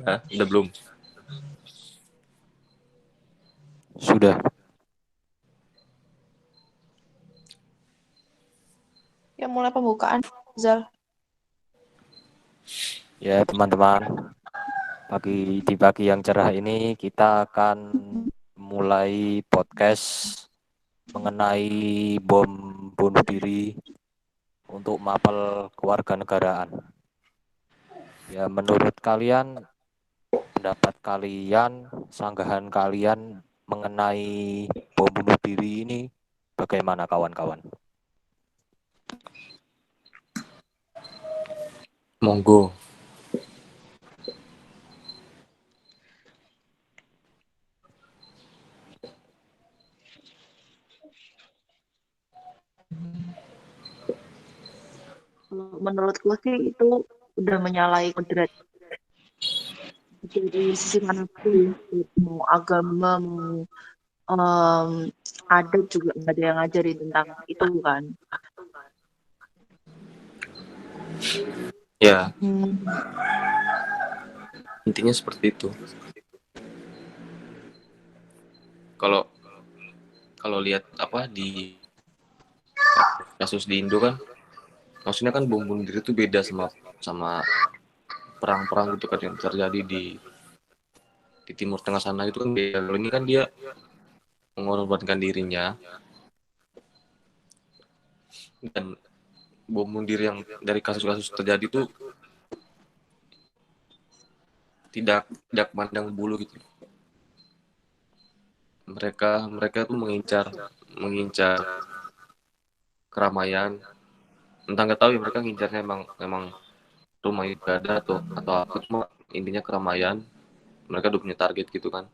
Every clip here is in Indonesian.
Ya, udah belum? Sudah. Ya mulai pembukaan, Zal. Ya teman-teman, di pagi yang cerah ini kita akan mulai podcast mengenai bom bunuh diri untuk mapel kewarganegaraan. Ya menurut kalian, pendapat kalian, sanggahan kalian mengenai bom bunuh diri ini bagaimana kawan-kawan? Monggo. Menurutku sih itu udah menyalahi kodrat dari sisi manapun, mau agama, mau adat juga nggak ada yang ngajarin tentang itu kan. Ya, Hmm. intinya seperti itu. Kalau kalau lihat apa di kasus di Indo kan, maksudnya kan bom bunuh diri itu beda sama sama perang-perang gitu kan yang terjadi di Timur Tengah sana itu kan beda. Kalau ini kan dia mengorbankan dirinya, dan bom bunuh diri yang dari kasus-kasus terjadi itu tidak tidak pandang bulu gitu. Mereka tuh mengincar mengincar keramaian. Entah nggak tahu ya, mereka ngincarnya emang rumah ibadah atau apa, cuma intinya keramaian. Mereka udah punya target gitu kan,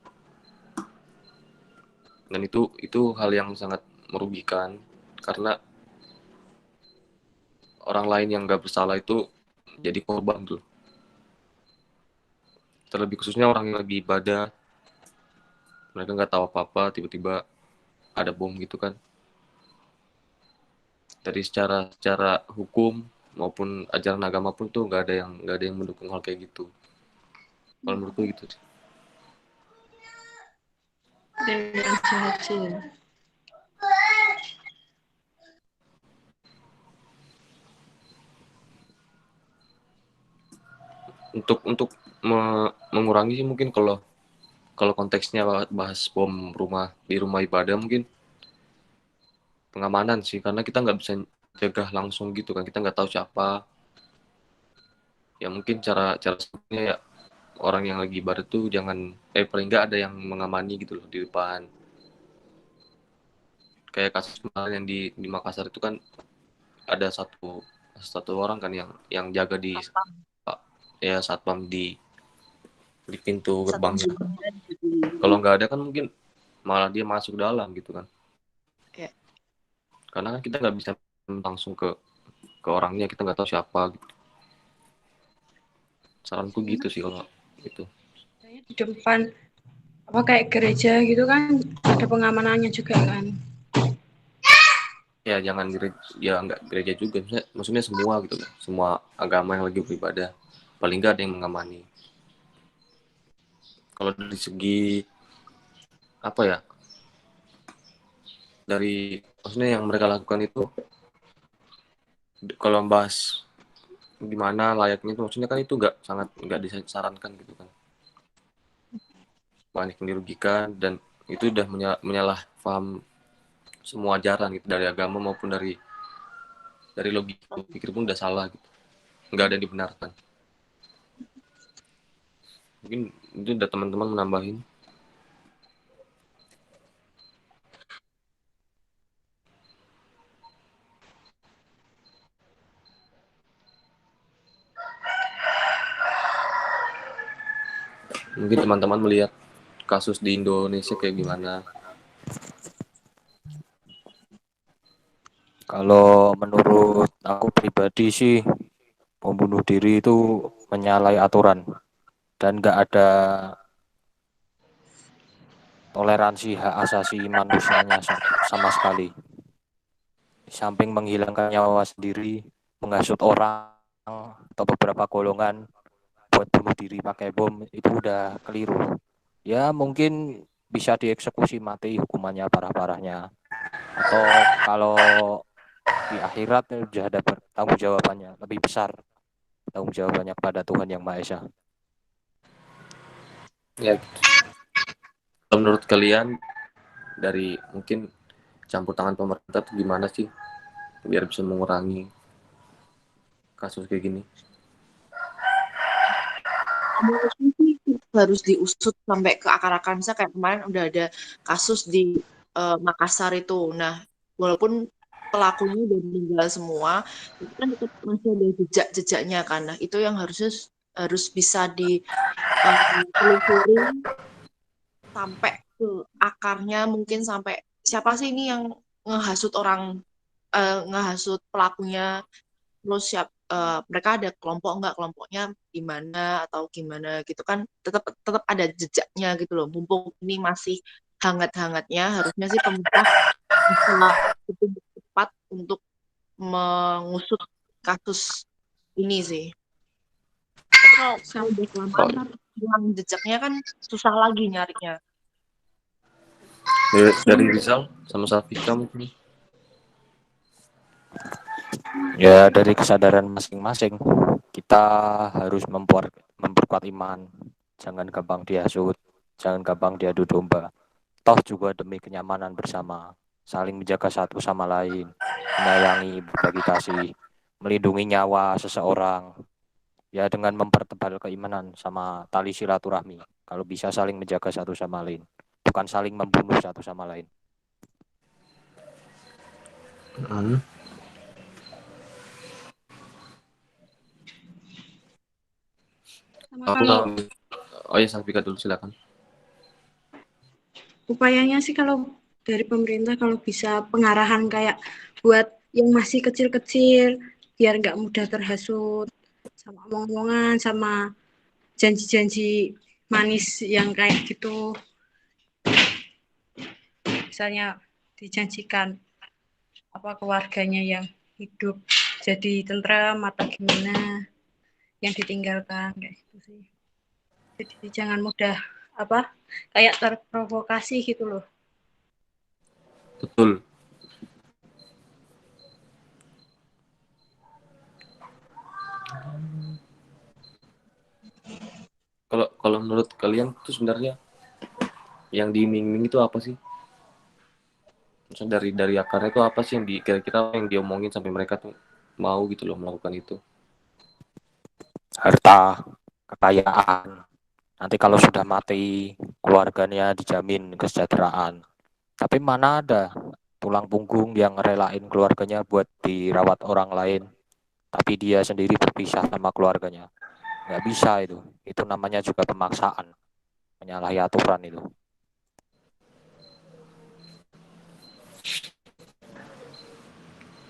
dan itu hal yang sangat merugikan karena orang lain yang nggak bersalah itu jadi korban tuh. Terlebih khususnya orang yang lagi ibadah, mereka nggak tahu apa-apa, tiba-tiba ada bom gitu kan. Dari secara hukum maupun ajaran agama pun tuh nggak ada yang mendukung hal kayak gitu. Kalau menurutku gitu sih. Yang jahat sih. Untuk mengurangi sih mungkin, kalau kalau konteksnya bahas bom di rumah ibadah, mungkin pengamanan sih, karena kita nggak bisa cegah langsung gitu kan, kita nggak tahu siapa. Ya mungkin cara cara sebenarnya ya, orang yang lagi ibadah tuh jangan, paling nggak ada yang mengamani gitu loh di depan. Kayak kasus kemarin yang di Makassar itu kan, ada satu satu orang kan yang jaga di, ya, satpam di pintu Satu gerbangnya. bulannya jadi Kalau nggak ada kan mungkin malah dia masuk dalam gitu kan, kayak karena kan kita nggak bisa langsung ke orangnya, kita nggak tahu siapa gitu. Saranku gitu sih kalau itu. Di depan apa kayak gereja gitu kan ada pengamanannya juga kan. Ya jangan ya nggak gereja juga, maksudnya semua gitu loh, semua agama yang lagi beribadah, paling nggak ada yang mengamani. Kalau dari segi apa ya, dari maksudnya yang mereka lakukan itu, kalau bahas gimana layaknya itu, maksudnya kan itu nggak disarankan gitu kan, banyak yang dirugikan, dan itu udah menyalah paham semua ajaran gitu, dari agama maupun dari logika pikir pun udah salah gitu, nggak ada yang dibenarkan. Mungkin itu udah teman-teman menambahin. Mungkin teman-teman melihat kasus di Indonesia kayak gimana. Kalau menurut aku pribadi sih, bom bunuh diri itu menyalahi aturan dan nggak ada toleransi hak asasi manusianya sama sekali. Di samping menghilangkan nyawa sendiri, menghasut orang atau beberapa golongan buat bunuh diri pakai bom itu udah keliru. Ya mungkin bisa dieksekusi mati hukumannya parah-parahnya. Atau kalau di akhirat sudah ada tanggung jawabannya lebih besar, tanggung jawabannya kepada Tuhan Yang Maha Esa. Ya, kalau menurut kalian dari mungkin campur tangan pemerintah tuh gimana sih biar bisa mengurangi kasus kayak gini? Menurutku sih harus diusut sampai ke akar-akarnya. Kayak kemarin udah ada kasus di Makassar itu. Nah, walaupun pelakunya udah meninggal semua, itu kan tetap masih ada jejak-jejaknya kan. Nah, itu yang harus bisa ditelusuri sampai ke akarnya, mungkin sampai siapa sih ini yang ngehasut orang, ngehasut pelakunya, terus mereka ada kelompok nggak, kelompoknya gimana atau gimana gitu kan, tetap tetap ada jejaknya gitu loh. Mumpung ini masih hangat-hangatnya, harusnya sih pemerintah bisa lebih cepat untuk mengusut kasus ini sih. Tapi kalau udah kelamaan kan hilang jejaknya kan susah lagi nyarinya. Dari Rizal sama Safika mungkin. Ya dari kesadaran masing-masing kita harus memperkuat iman, jangan gampang dihasut, jangan gampang diadu domba. Toh juga demi kenyamanan bersama, saling menjaga satu sama lain, menyayangi, berbagi kasih, melindungi nyawa seseorang. Ya dengan mempertebal keimanan sama tali silaturahmi. Kalau bisa saling menjaga satu sama lain, bukan saling membunuh satu sama lain. Sama Aku kalau oh ya Safika dulu silakan. upayanya sih kalau dari pemerintah kalau bisa pengarahan kayak buat yang masih kecil-kecil biar nggak mudah terhasut sama omong-omongan sama janji-janji manis yang kayak gitu. Misalnya dijanjikan apa keluarganya yang hidup jadi tentram atau gimana yang ditinggalkan kayak gitu sih. Jadi jangan mudah apa kayak terprovokasi gitu loh. Betul. Kalau menurut kalian tuh sebenarnya yang diiming-iming itu apa sih? Maksudnya dari akarnya itu apa sih yang kira-kira yang diomongin sampai mereka tuh mau gitu loh melakukan itu? Harta, kekayaan. Nanti kalau sudah mati, keluarganya dijamin kesejahteraan. Tapi mana ada tulang punggung yang relain keluarganya buat dirawat orang lain, tapi dia sendiri berpisah sama keluarganya. Nggak bisa itu. Itu namanya juga pemaksaan, menyalahi aturan itu.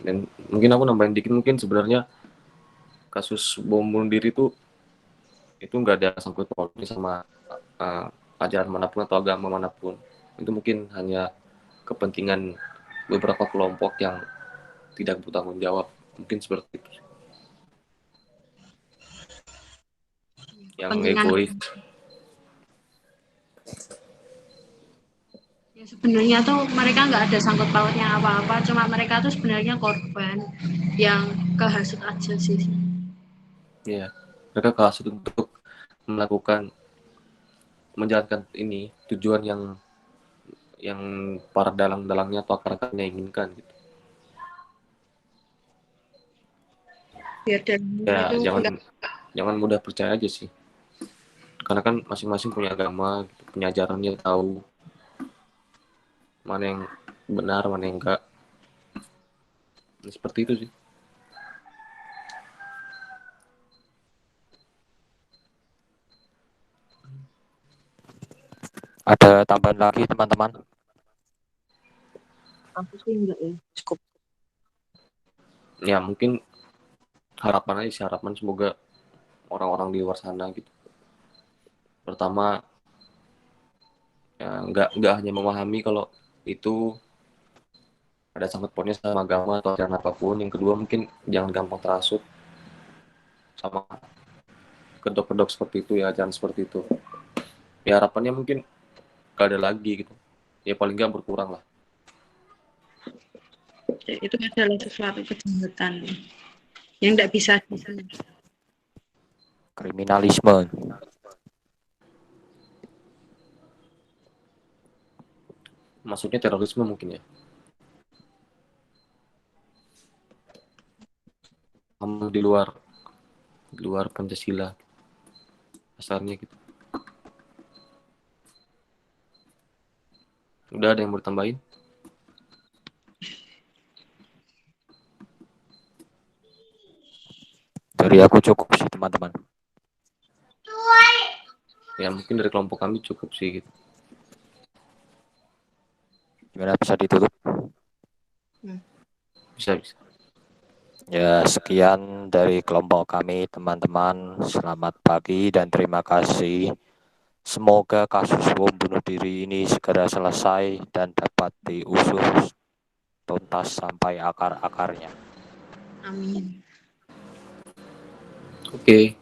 Dan mungkin aku nambahin dikit, mungkin sebenarnya kasus bom bunuh diri itu nggak ada sangkut pautnya sama ajaran manapun atau agama manapun. Itu mungkin hanya kepentingan beberapa kelompok yang tidak bertanggung jawab, mungkin seperti itu, yang Kepentingan egois. ya sebenarnya tuh mereka nggak ada sangkut pautnya apa-apa, cuma mereka tuh sebenarnya korban yang kehasut aja sih. Ya, mereka kasut untuk melakukan menjalankan ini tujuan yang para dalang-dalangnya atau akar-akarnya inginkan gitu. Biar dari Ya itu jangan mudah percaya aja sih, karena kan masing-masing punya agama gitu, punya ajarannya, tahu mana yang benar mana yang enggak. Seperti itu sih. Ada tambahan lagi teman-teman? Aku sih enggak ya, cukup. Ya mungkin harapan aja sih, harapan semoga orang-orang di luar sana gitu. Pertama, ya nggak hanya memahami kalau itu ada sangkut pautnya sama agama atau ajaran apapun. Yang kedua mungkin jangan gampang terasuk sama kedok-kedok seperti itu ya, ajaran seperti itu. Ya harapannya mungkin gak ada lagi gitu. Ya paling nggak berkurang lah. Itu adalah sesuatu kejahatan yang tidak bisa Kriminalisme. Maksudnya terorisme mungkin ya. Di luar Pancasila dasarnya gitu. Udah ada yang mau ditambahin? Dari aku cukup sih teman-teman. Ya mungkin dari kelompok kami cukup sih gitu. Gimana, bisa ditutup? Bisa. Ya, sekian dari kelompok kami teman-teman. Selamat pagi dan terima kasih. Semoga kasus bom bunuh diri ini segera selesai dan dapat diusut tuntas sampai akar-akarnya. Amin. Oke.